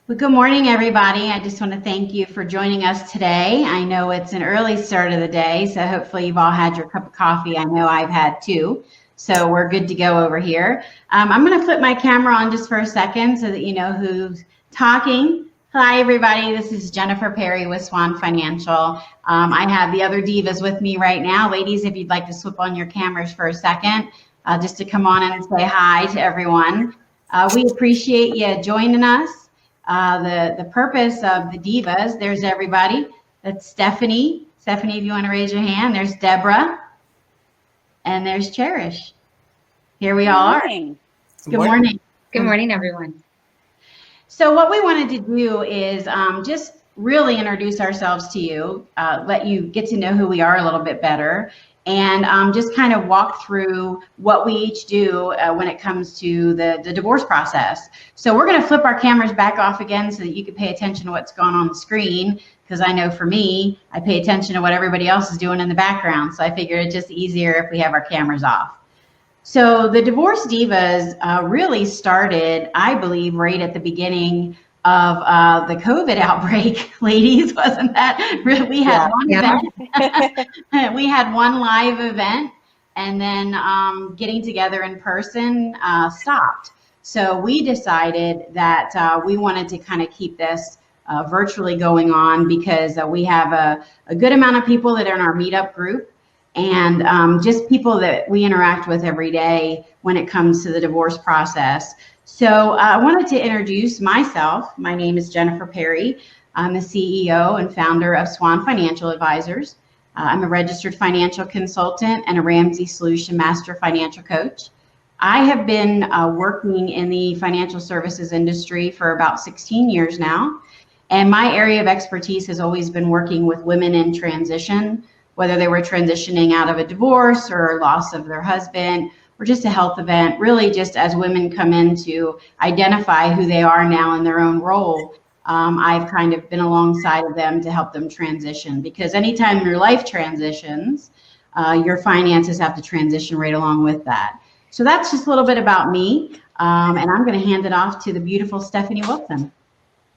Well, good morning, everybody. I just want to thank you for joining us today. I know it's an early start of the day, so hopefully you've all had your cup of coffee. I know I've had two, so we're good to go over here. I'm going to flip my camera on just for a second so that you know who's talking. Hi, everybody. This is Jennifer Perry with Swan Financial. I have the other divas with me right now. Ladies, if you'd like to swip on your cameras for a second, just to come on in and say hi to everyone. We appreciate you joining us. The purpose of the divas, there's everybody. That's Stephanie. Stephanie, if you want to raise your hand. There's Deborah. And there's Cherish. Here we all are. Good morning. Good morning, everyone. So what we wanted to do is just really introduce ourselves to you, let you get to know who we are a little bit better, and just kind of walk through what we each do when it comes to the divorce process. So we're going to flip our cameras back off again so that you can pay attention to what's going on the screen, because I know for me, I pay attention to what everybody else is doing in the background. So I figured it's just easier if we have our cameras off. So the Divorce Divas really started, I believe, right at the beginning of the COVID outbreak, ladies. Wasn't that? We had one event. We had one live event, and then getting together in person stopped. So we decided that we wanted to kind of keep this virtually going on because we have a good amount of people that are in our meetup group, and just people that we interact with every day when it comes to the divorce process. So I wanted to introduce myself. My name is Jennifer Perry. I'm the CEO and founder of Swan Financial Advisors. I'm a registered financial consultant and a Ramsey Solution Master Financial Coach. I have been working in the financial services industry for about 16 years now. And my area of expertise has always been working with women in transition, whether they were transitioning out of a divorce or loss of their husband or just a health event, really just as women come in to identify who they are now in their own role. I've kind of been alongside of them to help them transition, because anytime your life transitions, your finances have to transition right along with that. So that's just a little bit about me. And I'm going to hand it off to the beautiful Stephanie Wilson.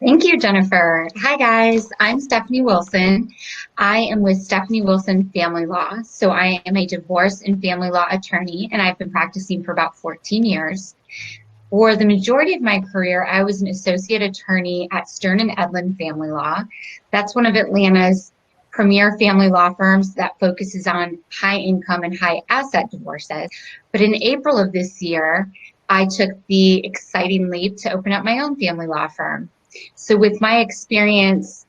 Thank you, Jennifer. Hi, guys. I'm Stephanie Wilson. I am with Stephanie Wilson Family Law. So I am a divorce and family law attorney, and I've been practicing for about 14 years. For the majority of my career, I was an associate attorney at Stern & Edlin Family Law. That's one of Atlanta's premier family law firms that focuses on high income and high asset divorces. But in April of this year, I took the exciting leap to open up my own family law firm. So with my experience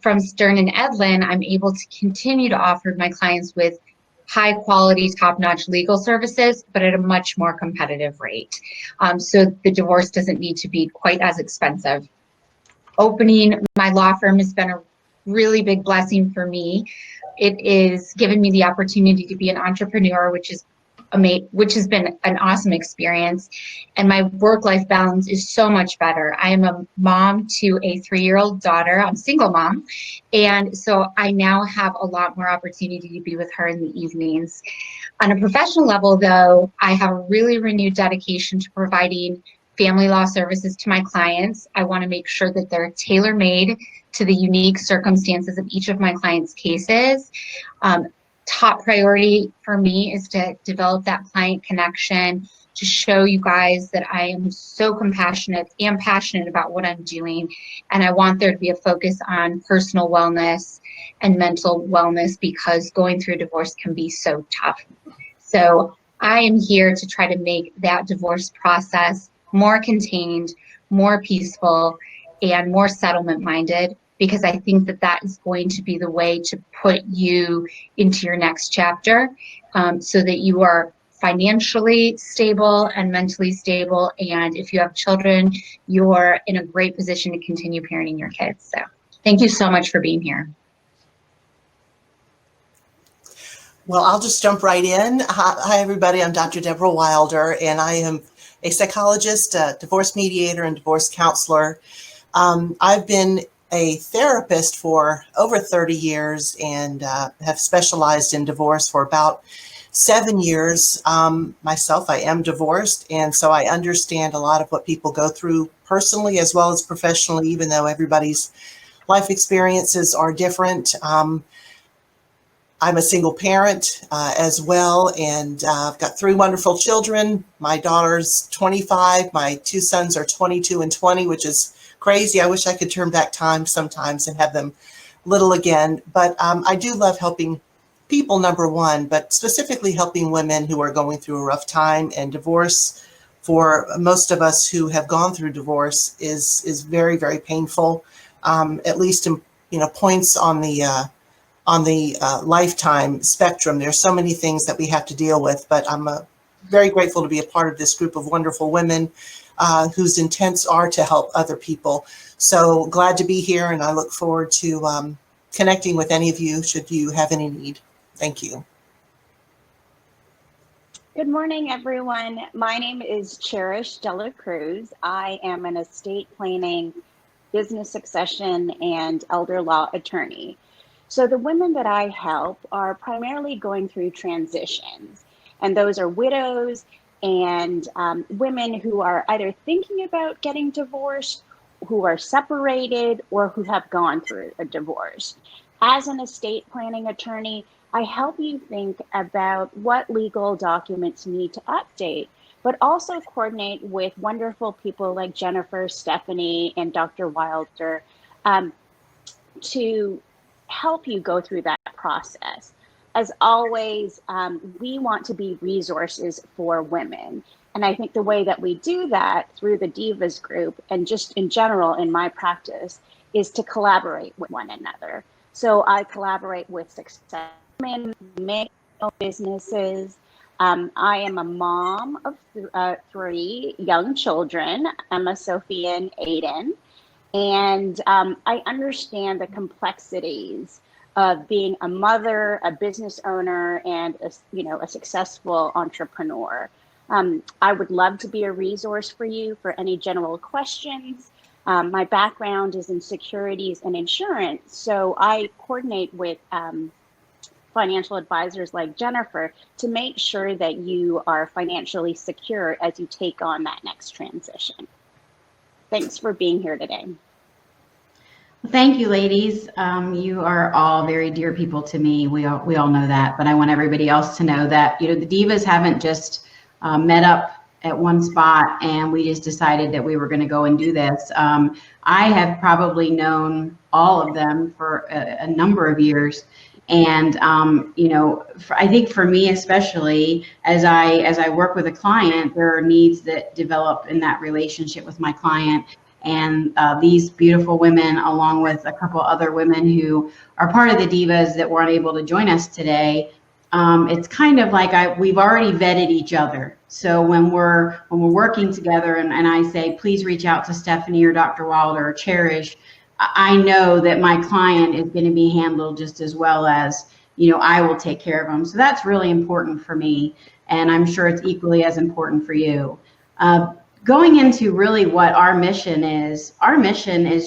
from Stern & Edlin, I'm able to continue to offer my clients with high quality, top-notch legal services, but at a much more competitive rate. So the divorce doesn't need to be quite as expensive. Opening my law firm has been a really big blessing for me. It is given me the opportunity to be an entrepreneur, which has been an awesome experience. And my work-life balance is so much better. I am a mom to a 3-year-old daughter. I'm a single mom. And so I now have a lot more opportunity to be with her in the evenings. On a professional level, though, I have a really renewed dedication to providing family law services to my clients. I want to make sure that they're tailor-made to the unique circumstances of each of my clients' cases. Top priority for me is to develop that client connection, to show you guys that I am so compassionate and passionate about what I'm doing. And I want there to be a focus on personal wellness and mental wellness, because going through a divorce can be so tough. So I am here to try to make that divorce process more contained, more peaceful, and more settlement minded, because I think that that is going to be the way to put you into your next chapter, so that you are financially stable and mentally stable. And if you have children, you're in a great position to continue parenting your kids. So thank you so much for being here. Well, I'll just jump right in. Hi, everybody. I'm Dr. Deborah Wilder, and I am a psychologist, a divorce mediator, and divorce counselor. I've been a therapist for over 30 years and have specialized in divorce for about 7 years. Myself, I am divorced, and so I understand a lot of what people go through personally as well as professionally, even though everybody's life experiences are different. I'm a single parent as well, and I've got 3 wonderful children. My daughter's 25, my 2 sons are 22 and 20, which is crazy. I wish I could turn back time sometimes and have them little again. But I do love helping people, number one, but specifically helping women who are going through a rough time. And divorce, for most of us who have gone through divorce, is very, very painful. At least in points on the lifetime spectrum. There's so many things that we have to deal with, but I'm very grateful to be a part of this group of wonderful women whose intents are to help other people. So glad to be here, and I look forward to connecting with any of you should you have any need. Thank you. Good morning, everyone. My name is Cherish Dela Cruz. I am an estate planning, business succession, and elder law attorney. So the women that I help are primarily going through transitions, and those are widows and women who are either thinking about getting divorced, who are separated, or who have gone through a divorce. As an estate planning attorney, I help you think about what legal documents need to update, but also coordinate with wonderful people like Jennifer, Stephanie, and Dr. Wilder to help you go through that process. As always, we want to be resources for women. And I think the way that we do that through the Divas group and just in general in my practice is to collaborate with one another. So I collaborate with success women, make businesses. I am a mom of 3 young children, Emma, Sophie, and Aiden. And I understand the complexities of being a mother, a business owner, and a successful entrepreneur. I would love to be a resource for you for any general questions. My background is in securities and insurance, so I coordinate with financial advisors like Jennifer to make sure that you are financially secure as you take on that next transition. Thanks for being here today. Thank you, ladies. You are all very dear people to me. We all know that, but I want everybody else to know that the Divas haven't just met up at one spot and we just decided that we were going to go and do this. I have probably known all of them for a number of years. And I think for me especially, as I work with a client, there are needs that develop in that relationship with my client. And these beautiful women, along with a couple other women who are part of the Divas that weren't able to join us today, it's kind of like we've already vetted each other. So when we're working together, and I say, please reach out to Stephanie or Dr. Wilder or Cherish, I know that my client is going to be handled just as well as, I will take care of them. So that's really important for me. And I'm sure it's equally as important for you. Going into really what our mission is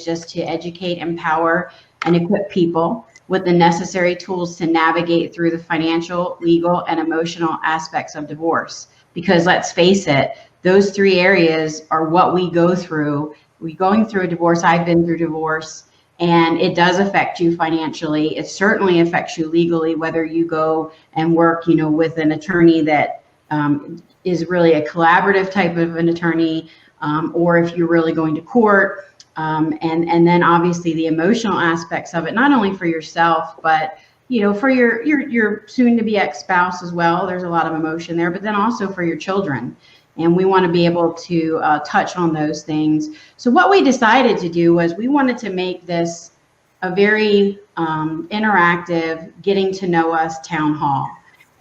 just to educate, empower, and equip people with the necessary tools to navigate through the financial, legal, and emotional aspects of divorce. Because let's face it, those 3 areas are what we go through. We're going through a divorce. I've been through divorce, and it does affect you financially. It certainly affects you legally, whether you go and work, with an attorney that is really a collaborative type of an attorney, or if you're really going to court, and then obviously the emotional aspects of it, not only for yourself, but for your soon-to-be ex-spouse as well. There's a lot of emotion there, but then also for your children. And we want to be able to touch on those things. So what we decided to do was we wanted to make this a very interactive, getting to know us town hall.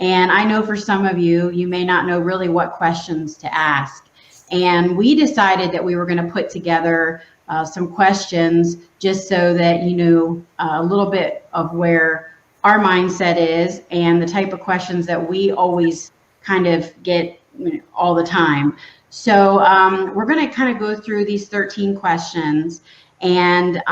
And I know for some of you, you may not know really what questions to ask. And we decided that we were going to put together some questions just so that you knew a little bit of where our mindset is and the type of questions that we always kind of get all the time. So we're going to kind of go through these 13 questions. And,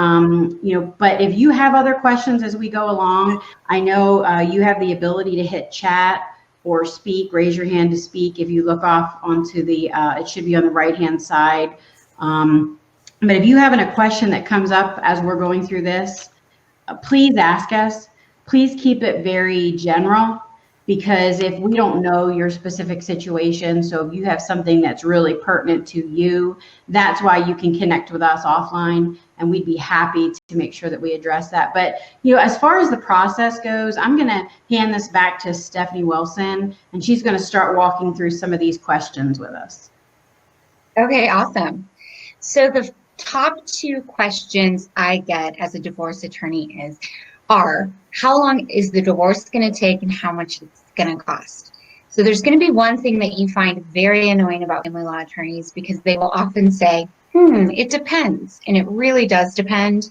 but if you have other questions as we go along, I know you have the ability to hit chat or speak, raise your hand to speak. If you look off onto the, it should be on the right-hand side. But if you have a question that comes up as we're going through this, please ask us. Please keep it very general, because if we don't know your specific situation, so if you have something that's really pertinent to you, that's why you can connect with us offline, and we'd be happy to make sure that we address that. But as far as the process goes, I'm going to hand this back to Stephanie Wilson, and she's going to start walking through some of these questions with us. Okay, awesome. So the top 2 questions I get as a divorce attorney are how long is the divorce going to take and how much it's going to cost? So there's going to be one thing that you find very annoying about family law attorneys, because they will often say, it depends. And it really does depend.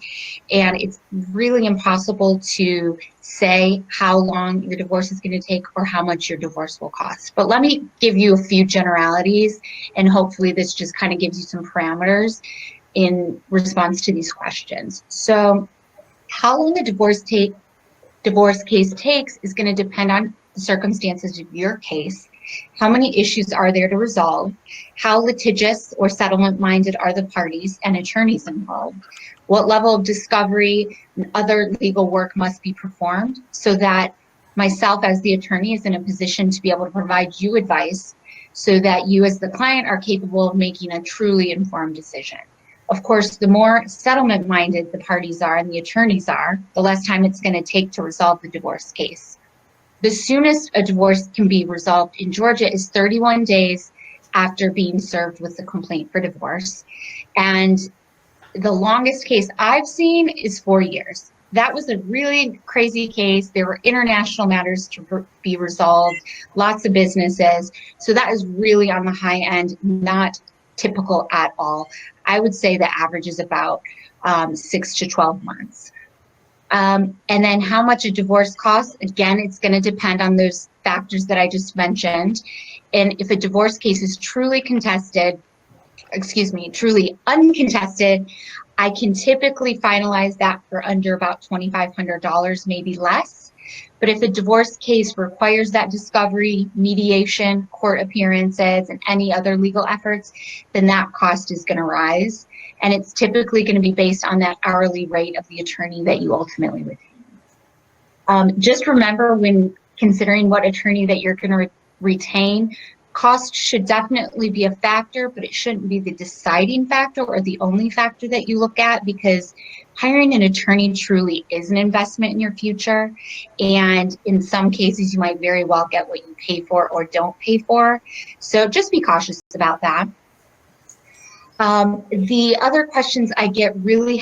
And it's really impossible to say how long your divorce is going to take or how much your divorce will cost. But let me give you a few generalities, and hopefully this just kind of gives you some parameters in response to these questions. So how long a divorce case takes is going to depend on the circumstances of your case. How many issues are there to resolve? How litigious or settlement-minded are the parties and attorneys involved? What level of discovery and other legal work must be performed so that myself as the attorney is in a position to be able to provide you advice so that you as the client are capable of making a truly informed decision. Of course, the more settlement-minded the parties are and the attorneys are, the less time it's going to take to resolve the divorce case. The soonest a divorce can be resolved in Georgia is 31 days after being served with the complaint for divorce. And the longest case I've seen is 4 years. That was a really crazy case. There were international matters to be resolved, lots of businesses. So that is really on the high end, not typical at all. I would say the average is about 6 to 12 months. And then how much a divorce costs, again, it's going to depend on those factors that I just mentioned. And if a divorce case is truly uncontested, I can typically finalize that for under about $2,500, maybe less. But if a divorce case requires that discovery, mediation, court appearances, and any other legal efforts, then that cost is going to rise. And it's typically going to be based on that hourly rate of the attorney that you ultimately retain. Just remember, when considering what attorney that you're going to retain, cost should definitely be a factor, but it shouldn't be the deciding factor or the only factor that you look at, because hiring an attorney truly is an investment in your future. And in some cases, you might very well get what you pay for or don't pay for. So just be cautious about that. The other questions I get really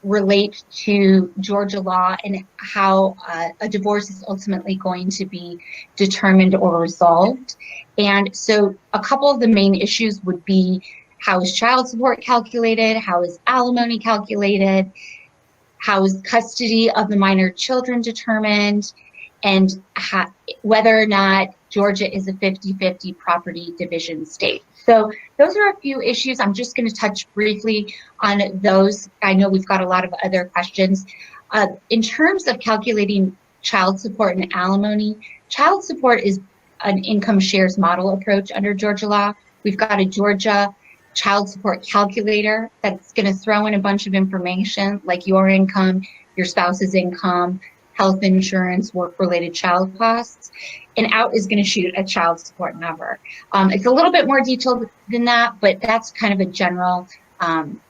relate to Georgia law and how a divorce is ultimately going to be determined or resolved. And so a couple of the main issues would be, how is child support calculated? How is alimony calculated? How is custody of the minor children determined? And whether or not Georgia is a 50-50 property division state. So those are a few issues. I'm just going to touch briefly on those. I know we've got a lot of other questions. In terms of calculating child support and alimony, child support is an income shares model approach under Georgia law. We've got a Georgia child support calculator that's going to throw in a bunch of information like your income, your spouse's income, health insurance, work-related child costs, and out is going to shoot a child support number. It's a little bit more detailed than that, but that's kind of a general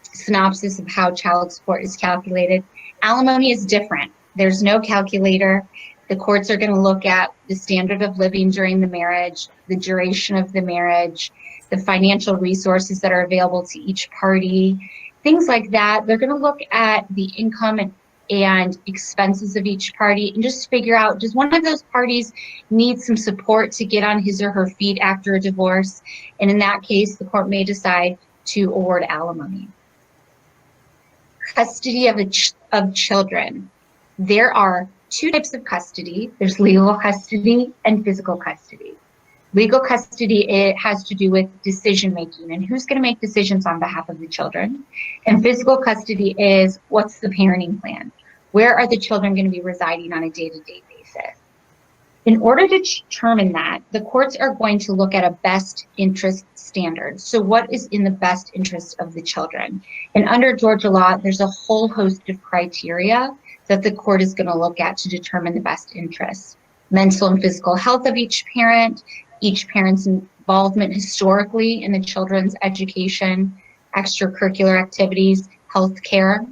synopsis of how child support is calculated. Alimony is different. There's no calculator. The courts are going to look at the standard of living during the marriage, the duration of the marriage, the financial resources that are available to each party, things like that. They're going to look at the income and expenses of each party and just figure out, does one of those parties need some support to get on his or her feet after a divorce? And in that case, the court may decide to award alimony. Custody of children. There are two types of custody. There's legal custody and physical custody. Legal custody, it has to do with decision making and who's going to make decisions on behalf of the children. And physical custody is, what's the parenting plan? Where are the children going to be residing on a day-to-day basis? In order to determine that, the courts are going to look at a best interest standard. So what is in the best interest of the children? And under Georgia law, there's a whole host of criteria that the court is going to look at to determine the best interest. Mental and physical health of each parent's involvement historically in the children's education, extracurricular activities, healthcare.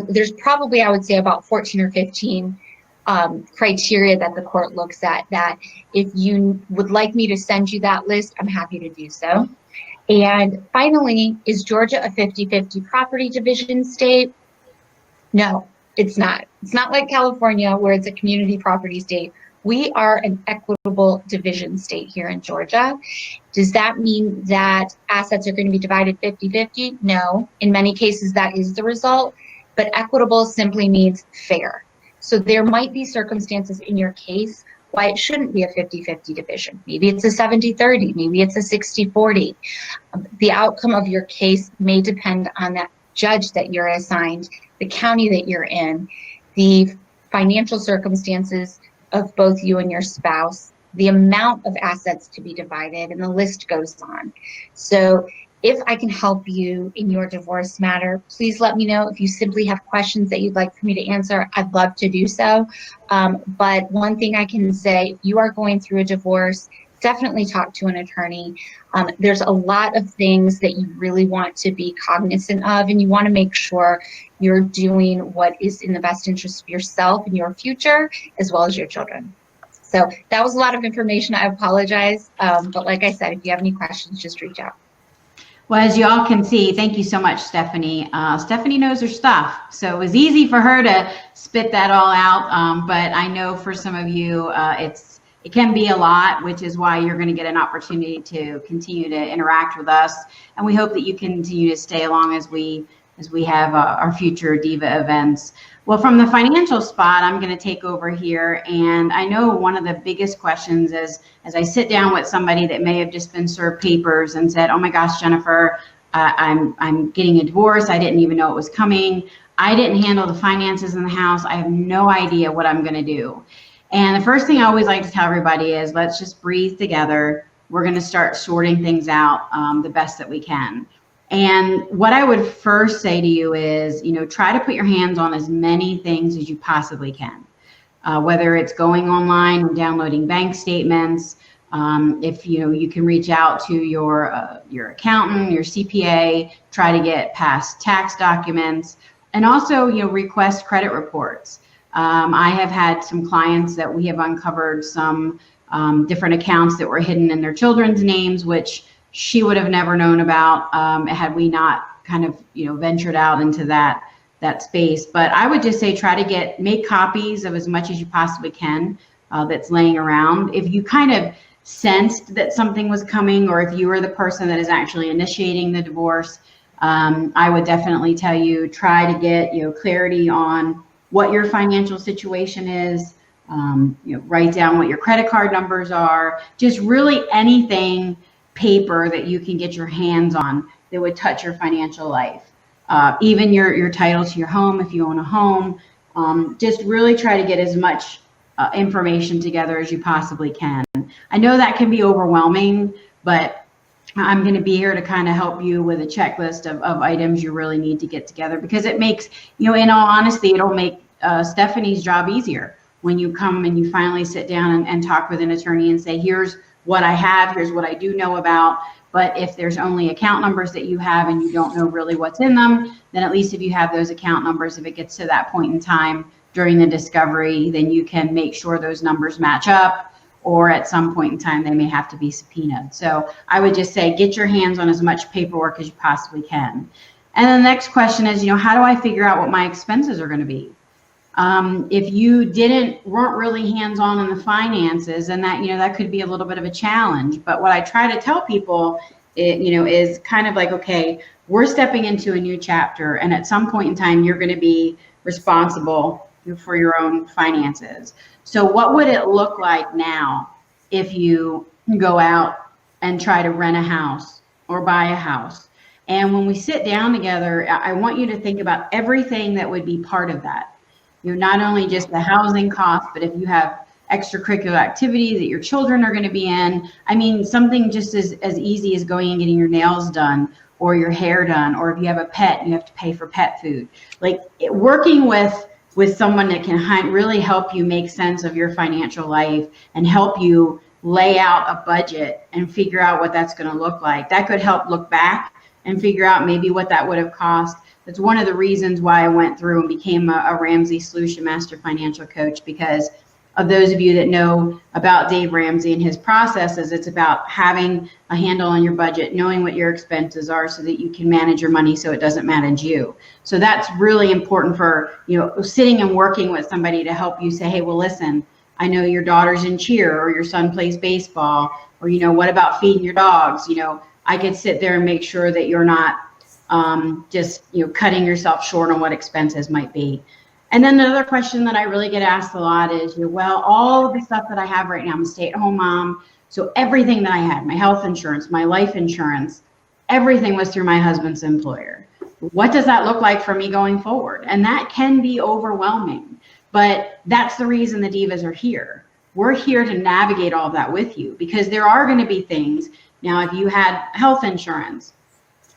There's probably, I would say, about 14 or 15 criteria that the court looks at, that if you would like me to send you that list, I'm happy to do so. And finally, is Georgia a 50-50 property division state? No, it's not. It's not like California where it's a community property state. We are an equitable division state here in Georgia. Does that mean that assets are going to be divided 50-50? No. In many cases, that is the result, but equitable simply means fair. So there might be circumstances in your case why it shouldn't be a 50-50 division. Maybe it's a 70-30, maybe it's a 60-40. The outcome of your case may depend on that judge that you're assigned, the county that you're in, the financial circumstances of both you and your spouse, the amount of assets to be divided, and the list goes on. So if I can help you in your divorce matter, please let me know. If you simply have questions that you'd like for me to answer, I'd love to do so. But one thing I can say, if you are going through a divorce, definitely talk to an attorney. There's a lot of things that you really want to be cognizant of, and you want to make sure you're doing what is in the best interest of yourself and your future, as well as your children. So that was a lot of information. I apologize. But like I said, if you have any questions, just reach out. Well, as you all can see, thank you so much, Stephanie. Stephanie knows her stuff, so it was easy for her to spit that all out. But I know for some of you, it can be a lot, which is why you're going to get an opportunity to continue to interact with us. And we hope that you continue to stay along as we have our future Diva events. Well, from the financial spot, I'm going to take over here. And I know one of the biggest questions is, as I sit down with somebody that may have just been served papers and said, oh my gosh, Jennifer, I'm getting a divorce. I didn't even know it was coming. I didn't handle the finances in the house. I have no idea what I'm going to do. And the first thing I always like to tell everybody is, let's just breathe together. We're going to start sorting things out the best that we can. And what I would first say to you is, try to put your hands on as many things as you possibly can, whether it's going online and downloading bank statements. If you can reach out to your accountant, your CPA, try to get past tax documents, and also request credit reports. I have had some clients that we have uncovered some different accounts that were hidden in their children's names, which she would have never known about had we not kind of ventured out into that space. But I would just say, try to make copies of as much as you possibly can that's laying around. If you kind of sensed that something was coming, or if you were the person that is actually initiating the divorce, I would definitely tell you, try to get clarity on what your financial situation is. Write down what your credit card numbers are, just really anything paper that you can get your hands on that would touch your financial life. Even your title to your home, if you own a home, just really try to get as much information together as you possibly can. I know that can be overwhelming, but I'm going to be here to kind of help you with a checklist of items you really need to get together, because it makes, in all honesty, it'll make Stephanie's job easier when you come and you finally sit down and talk with an attorney and say, here's what I have, here's what I do know about. But if there's only account numbers that you have and you don't know really what's in them, then at least if you have those account numbers, if it gets to that point in time during the discovery, then you can make sure those numbers match up, or at some point in time, they may have to be subpoenaed. So I would just say, get your hands on as much paperwork as you possibly can. And then the next question is, how do I figure out what my expenses are going to be? If you weren't really hands-on in the finances, and that could be a little bit of a challenge. But what I try to tell people, is kind of like, okay, we're stepping into a new chapter, and at some point in time, you're going to be responsible for your own finances. So what would it look like now if you go out and try to rent a house or buy a house? And when we sit down together, I want you to think about everything that would be part of that. Not only just the housing cost, but if you have extracurricular activities that your children are going to be in. I mean, something just as easy as going and getting your nails done or your hair done, or if you have a pet, you have to pay for pet food. Like working with someone that can really help you make sense of your financial life and help you lay out a budget and figure out what that's going to look like. That could help look back and figure out maybe what that would have cost. That's one of the reasons why I went through and became a Ramsey Solution Master Financial Coach, because of those of you that know about Dave Ramsey and his processes, it's about having a handle on your budget, knowing what your expenses are so that you can manage your money so it doesn't manage you. So that's really important for, sitting and working with somebody to help you say, hey, well, listen, I know your daughter's in cheer or your son plays baseball, or, what about feeding your dogs? I could sit there and make sure that you're not just, cutting yourself short on what expenses might be. And then another question that I really get asked a lot is, well, all of the stuff that I have right now, I'm a stay-at-home mom. So everything that I had, my health insurance, my life insurance, everything was through my husband's employer. What does that look like for me going forward? And that can be overwhelming, but that's the reason the Divas are here. We're here to navigate all of that with you, because there are going to be things. Now, if you had health insurance,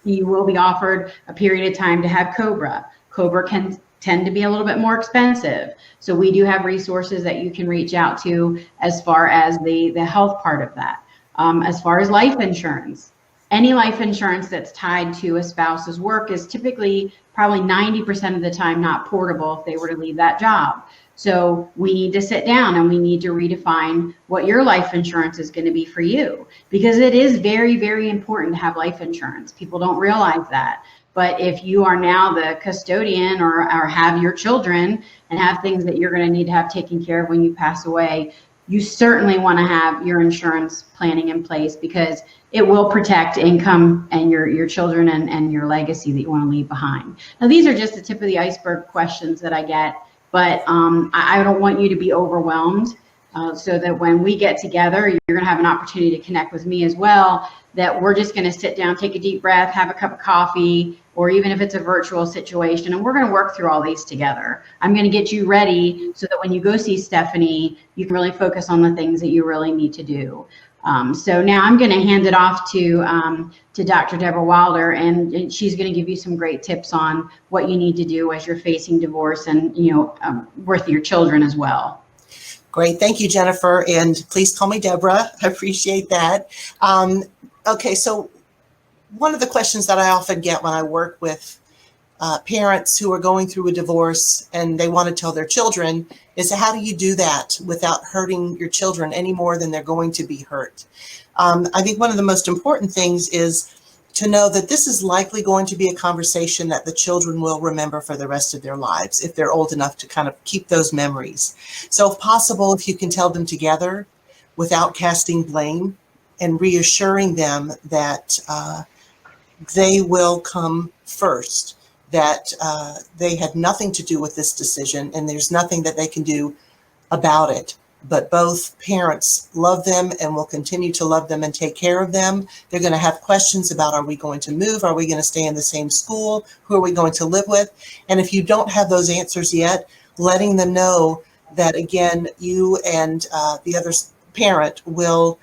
you will be offered a period of time to have COBRA. COBRA can tend to be a little bit more expensive. So we do have resources that you can reach out to as far as the health part of that. As far as life insurance, any life insurance that's tied to a spouse's work is typically probably 90% of the time not portable if they were to leave that job. So we need to sit down and we need to redefine what your life insurance is going to be for you, because it is very, very important to have life insurance. People don't realize that. But if you are now the custodian or have your children and have things that you're going to need to have taken care of when you pass away, you certainly want to have your insurance planning in place, because it will protect income and your children and your legacy that you want to leave behind. Now, these are just the tip of the iceberg questions that I get, but I don't want you to be overwhelmed. So that when we get together, you're going to have an opportunity to connect with me as well, that we're just going to sit down, take a deep breath, have a cup of coffee, or even if it's a virtual situation, and we're going to work through all these together. I'm going to get you ready so that when you go see Stephanie, you can really focus on the things that you really need to do. So now I'm going to hand it off to Dr. Deborah Wilder, and she's going to give you some great tips on what you need to do as you're facing divorce and, with your children as well. Great. Thank you, Jennifer. And please call me Deborah. I appreciate that. Okay, so one of the questions that I often get when I work with parents who are going through a divorce and they want to tell their children is, how do you do that without hurting your children any more than they're going to be hurt? I think one of the most important things is to know that this is likely going to be a conversation that the children will remember for the rest of their lives, if they're old enough to kind of keep those memories. So if possible, if you can tell them together without casting blame and reassuring them that they will come first, that they had nothing to do with this decision and there's nothing that they can do about it. But both parents love them and will continue to love them and take care of them. They're going to have questions about, are we going to move? Are we going to stay in the same school? Who are we going to live with? And if you don't have those answers yet, letting them know that, again, you and the other parent will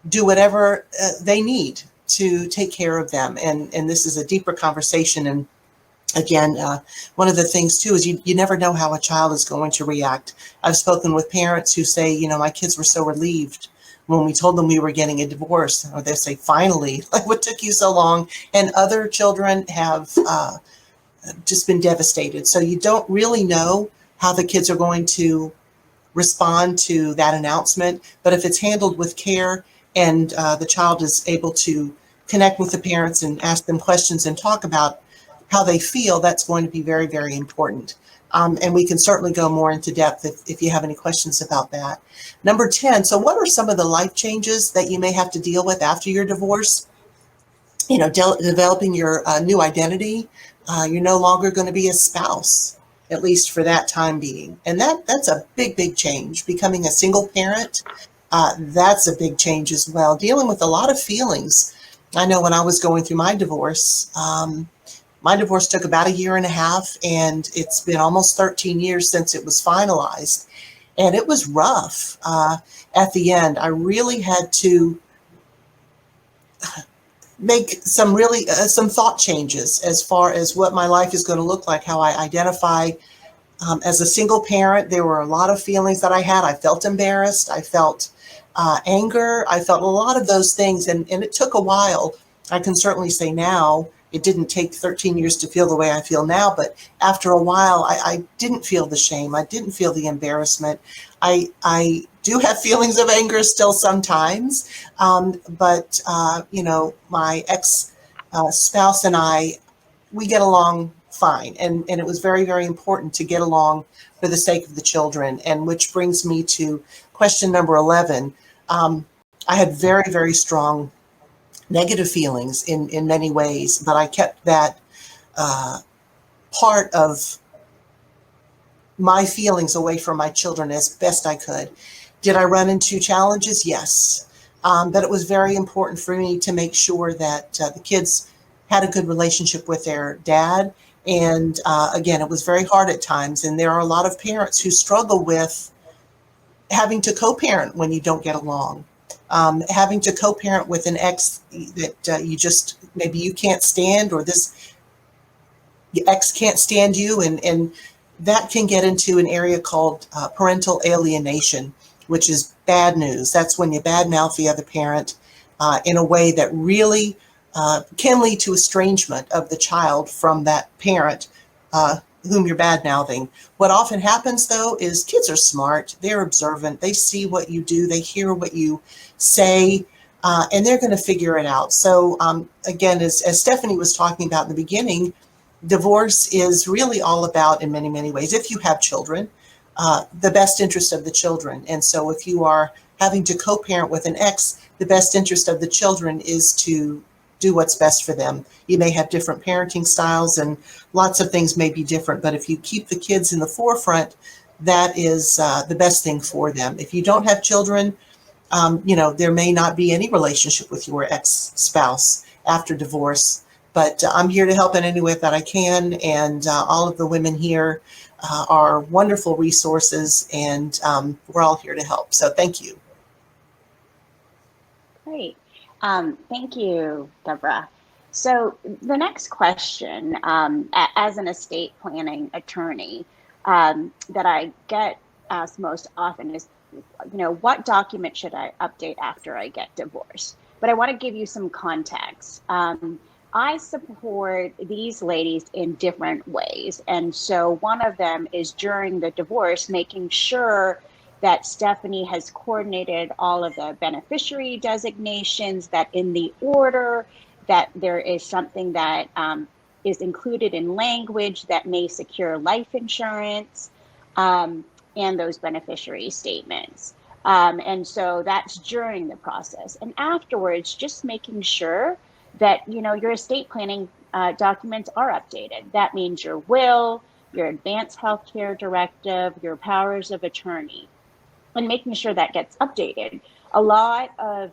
do whatever they need to take care of them. And this is a deeper conversation. And again, one of the things too is you never know how a child is going to react. I've spoken with parents who say, my kids were so relieved when we told them we were getting a divorce. Or they say, finally, like, what took you so long? And other children have just been devastated. So you don't really know how the kids are going to respond to that announcement. But if it's handled with care and the child is able to connect with the parents and ask them questions and talk about how they feel, that's going to be very, very important. And we can certainly go more into depth if you have any questions about that. Number 10, so what are some of the life changes that you may have to deal with after your divorce? Developing your new identity. You're no longer going to be a spouse, at least for that time being. And that's a big, big change. Becoming a single parent, that's a big change as well. Dealing with a lot of feelings. I know when I was going through my divorce took about 1.5 years, and it's been almost 13 years since it was finalized. And it was rough at the end. I really had to make some thought changes as far as what my life is going to look like, how I identify as a single parent. There were a lot of feelings that I had. I felt embarrassed. I felt anger. I felt a lot of those things. And it took a while. I can certainly say now, it didn't take 13 years to feel the way I feel now. But after a while, I didn't feel the shame. I didn't feel the embarrassment. I do have feelings of anger still sometimes. But my ex spouse and I, we get along fine. And it was very, very important to get along for the sake of the children. And which brings me to question number 11. I had very, very strong negative feelings in many ways, but I kept that part of my feelings away from my children as best I could. Did I run into challenges? Yes. But it was very important for me to make sure that the kids had a good relationship with their dad. And again, it was very hard at times. And there are a lot of parents who struggle with having to co-parent when you don't get along. Having to co-parent with an ex that maybe you can't stand, or your ex can't stand you. And that can get into an area called parental alienation, which is bad news. That's when you badmouth the other parent in a way that really can lead to estrangement of the child from that parent whom you're badmouthing. What often happens, though, is kids are smart. They're observant. They see what you do. They hear what you say, and they're going to figure it out. So again, as Stephanie was talking about in the beginning, divorce is really all about, in many, many ways, if you have children, the best interest of the children. And so if you are having to co-parent with an ex, the best interest of the children is to do what's best for them. You may have different parenting styles and lots of things may be different, but if you keep the kids in the forefront, that is the best thing for them. If you don't have children, there may not be any relationship with your ex-spouse after divorce, but I'm here to help in any way that I can. And all of the women here are wonderful resources, and we're all here to help. So thank you. Great. Thank you, Deborah. So the next question, as an estate planning attorney, that I get asked most often is, what document should I update after I get divorced? But I want to give you some context. I support these ladies in different ways. And so one of them is during the divorce, making sure that Stephanie has coordinated all of the beneficiary designations, that in the order, that there is something that is included in language that may secure life insurance, and those beneficiary statements. And so that's during the process. And afterwards, just making sure that your estate planning documents are updated. That means your will, your advanced healthcare directive, your powers of attorney, and making sure that gets updated. A lot of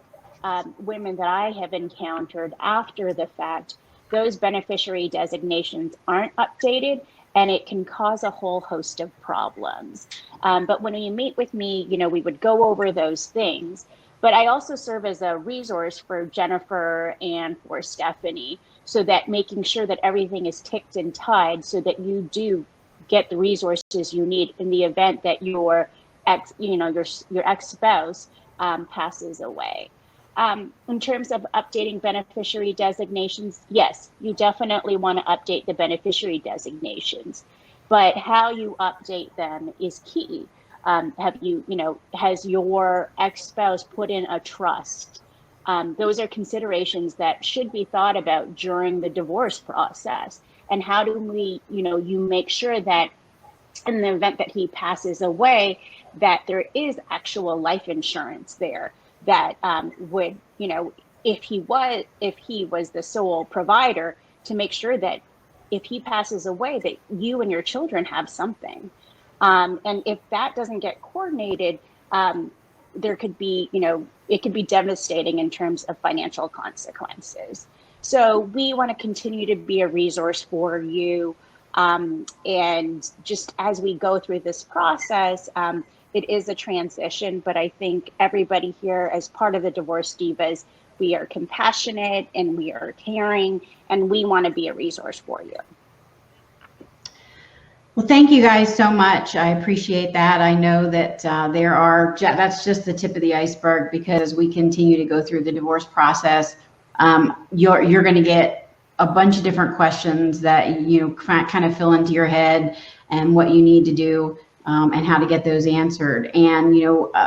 women that I have encountered after the fact, those beneficiary designations aren't updated, and it can cause a whole host of problems. But when you meet with me, we would go over those things. But I also serve as a resource for Jennifer and for Stephanie, so that making sure that everything is ticked and tied so that you do get the resources you need in the event that your ex-spouse passes away. In terms of updating beneficiary designations, yes, you definitely want to update the beneficiary designations, but how you update them is key. Has your ex-spouse put in a trust? Those are considerations that should be thought about during the divorce process. And how do we, you make sure that in the event that he passes away, that there is actual life insurance there that would, if he was the sole provider, to make sure that if he passes away, that you and your children have something. And if that doesn't get coordinated, there could be, it could be devastating in terms of financial consequences. So we want to continue to be a resource for you. And just as we go through this process, it is a transition, but I think everybody here, as part of the Divorce Divas, we are compassionate and we are caring, and we want to be a resource for you. Well, thank you guys so much. I appreciate that. I know that that's just the tip of the iceberg, because as we continue to go through the divorce process, you're going to get a bunch of different questions that you kind of fill into your head, and what you need to do, and how to get those answered. And,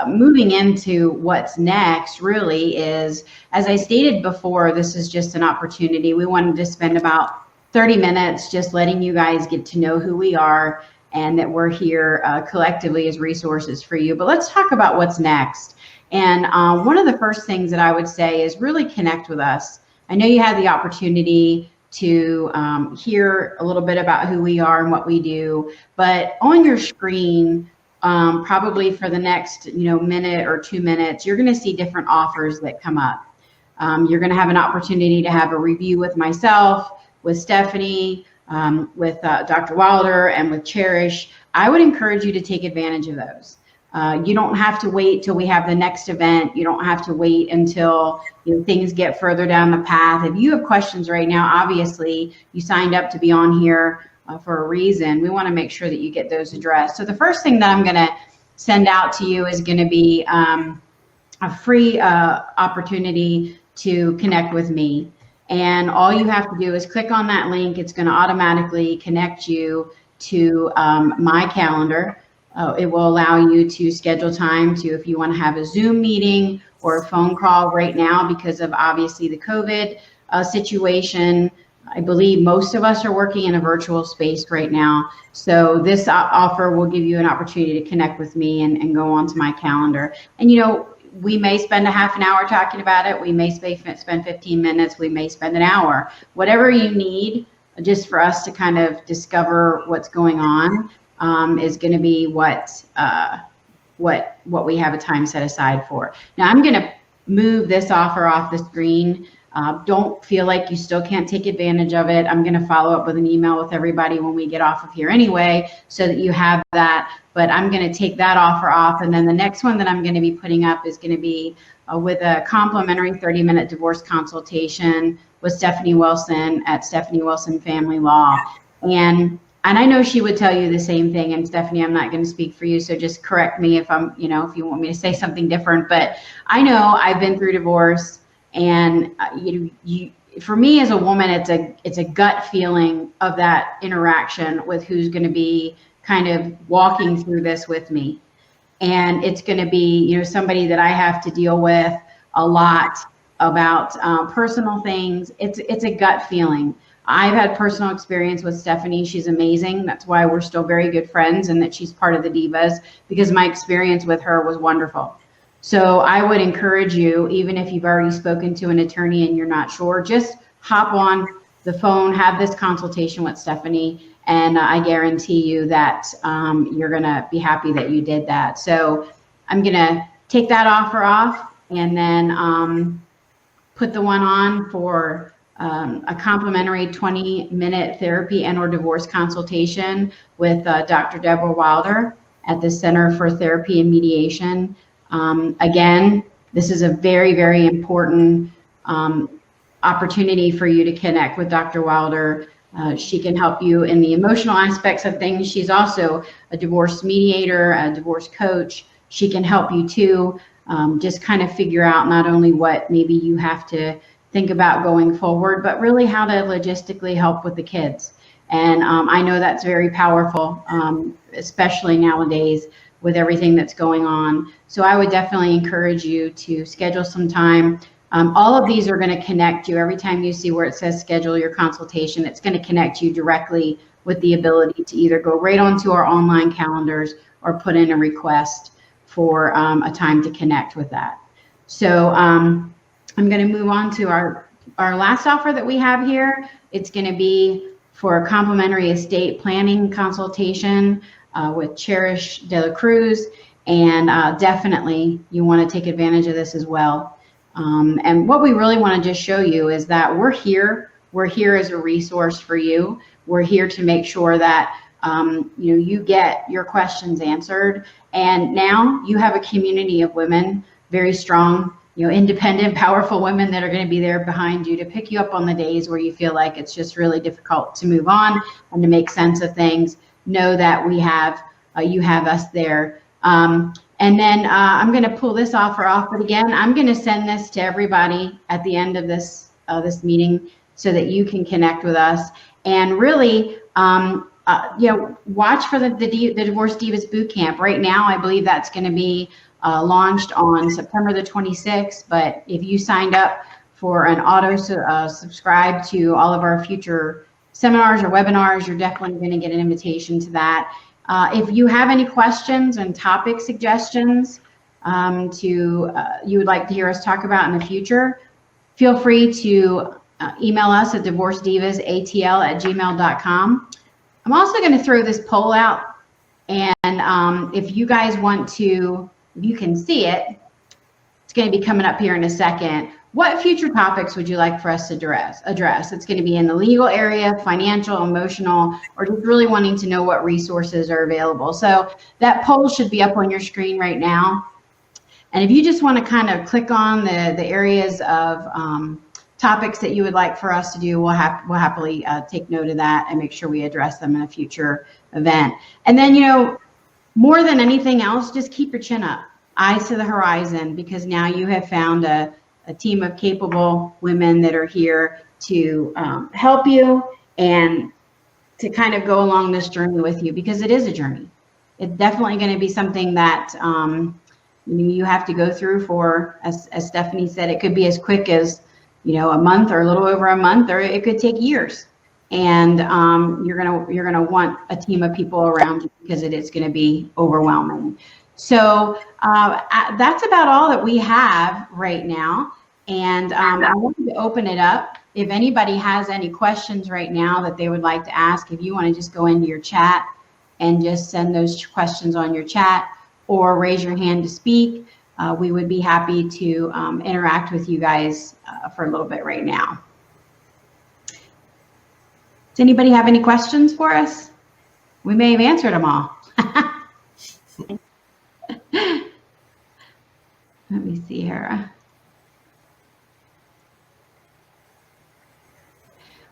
moving into what's next really is, as I stated before, this is just an opportunity. We wanted to spend about 30 minutes just letting you guys get to know who we are, and that we're here collectively as resources for you. But let's talk about what's next. And one of the first things that I would say is really connect with us. I know you had the opportunity to hear a little bit about who we are and what we do, but on your screen, probably for the next minute or 2 minutes, you're going to see different offers that come up. You're going to have an opportunity to have a review with myself, with Stephanie, with Dr. Wilder, and with Cherish. I would encourage you to take advantage of those. You don't have to wait till we have the next event. You don't have to wait until things get further down the path. If you have questions right now, obviously you signed up to be on here for a reason. We want to make sure that you get those addressed. So the first thing that I'm going to send out to you is going to be a free opportunity to connect with me. And all you have to do is click on that link. It's going to automatically connect you to my calendar. It will allow you to schedule time to, if you want to have a Zoom meeting or a phone call right now, because of obviously the COVID situation. I believe most of us are working in a virtual space right now. So this offer will give you an opportunity to connect with me and go onto my calendar. And we may spend a half an hour talking about it. We may spend 15 minutes. We may spend an hour. Whatever you need, just for us to kind of discover what's going on, is going to be what we have a time set aside for. Now I'm going to move this offer off the screen. Don't feel like you still can't take advantage of it. I'm going to follow up with an email with everybody when we get off of here anyway, so that you have that. But I'm going to take that offer off. And then the next one that I'm going to be putting up is going to be with a complimentary 30-minute divorce consultation with Stephanie Wilson at Stephanie Wilson Family Law. And I know she would tell you the same thing. And Stephanie, I'm not going to speak for you, so just correct me if if you want me to say something different. But I know I've been through divorce. And for me as a woman, it's a gut feeling of that interaction with who's going to be kind of walking through this with me. And it's going to be somebody that I have to deal with a lot about personal things. It's a gut feeling. I've had personal experience with Stephanie. She's amazing. That's why we're still very good friends, and that she's part of the Divas, because my experience with her was wonderful. So I would encourage you, even if you've already spoken to an attorney and you're not sure, just hop on the phone, have this consultation with Stephanie, and I guarantee you that you're going to be happy that you did that. So I'm going to take that offer off, and then put the one on for a complimentary 20-minute therapy and/or divorce consultation with Dr. Deborah Wilder at the Center for Therapy and Mediation. Again, this is a very, very important opportunity for you to connect with Dr. Wilder. She can help you in the emotional aspects of things. She's also a divorce mediator, a divorce coach. She can help you too, just kind of figure out not only what maybe you have to think about going forward, but really how to logistically help with the kids. And I know that's very powerful, especially nowadays with everything that's going on. So I would definitely encourage you to schedule some time. All of these are going to connect you. Every time you see where it says schedule your consultation, it's going to connect you directly with the ability to either go right onto our online calendars or put in a request for a time to connect with that. So I'm going to move on to our last offer that we have here. It's going to be for a complimentary estate planning consultation with Cherish De La Cruz, and definitely you want to take advantage of this as well. And what we really want to just show you is that we're here as a resource for you. We're here to make sure that you get your questions answered. And now you have a community of women, very strong, independent, powerful women that are going to be there behind you to pick you up on the days where you feel like it's just really difficult to move on and to make sense of things. Know that you have us there. And then I'm going to pull this offer off, but again, I'm going to send this to everybody at the end of this meeting so that you can connect with us and really, watch for the Divorce Divas Boot Camp. Right now, I believe that's going to be launched on September the 26th. But if you signed up for an auto subscribe to all of our future seminars or webinars, you're definitely going to get an invitation to that. If you have any questions and topic suggestions you would like to hear us talk about in the future, feel free to email us at divorcedivasatl@gmail.com. I'm also going to throw this poll out, and if you guys want to, if you can see it, it's going to be coming up here in a second. What future topics would you like for us to address? It's going to be in the legal area, financial, emotional, or just really wanting to know what resources are available. So that poll should be up on your screen right now. And if you just want to kind of click on the areas of topics that you would like for us to do, we'll happily take note of that and make sure we address them in a future event. And then, more than anything else, just keep your chin up, eyes to the horizon, because now you have found a team of capable women that are here to help you and to kind of go along this journey with you, because it is a journey. It's definitely going to be something that you have to go through for, as Stephanie said, it could be as quick as a month or a little over a month, or it could take years. And you're gonna want a team of people around you, because it is going to be overwhelming. So that's about all that we have right now. And I wanted to open it up. If anybody has any questions right now that they would like to ask, if you want to just go into your chat and just send those questions on your chat, or raise your hand to speak, we would be happy to interact with you guys for a little bit right now. Does anybody have any questions for us? We may have answered them all. Let me see here.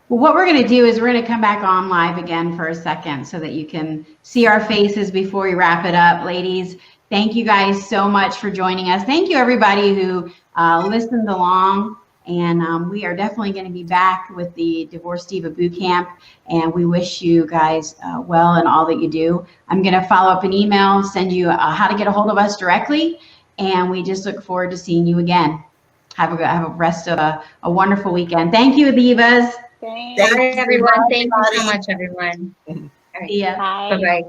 Well, what we're going to do is we're going to come back on live again for a second so that you can see our faces before we wrap it up. Ladies, thank you guys so much for joining us. Thank you, everybody who listened along. And we are definitely going to be back with the Divorce Diva Boot Camp. And we wish you guys well in all that you do. I'm going to follow up an email, send you how to get a hold of us directly. And we just look forward to seeing you again. Have a rest of a wonderful weekend. Thank you, Divas. Thanks. Bye, everyone. Thank you so much, everyone. All right. See ya. Bye. Bye-bye.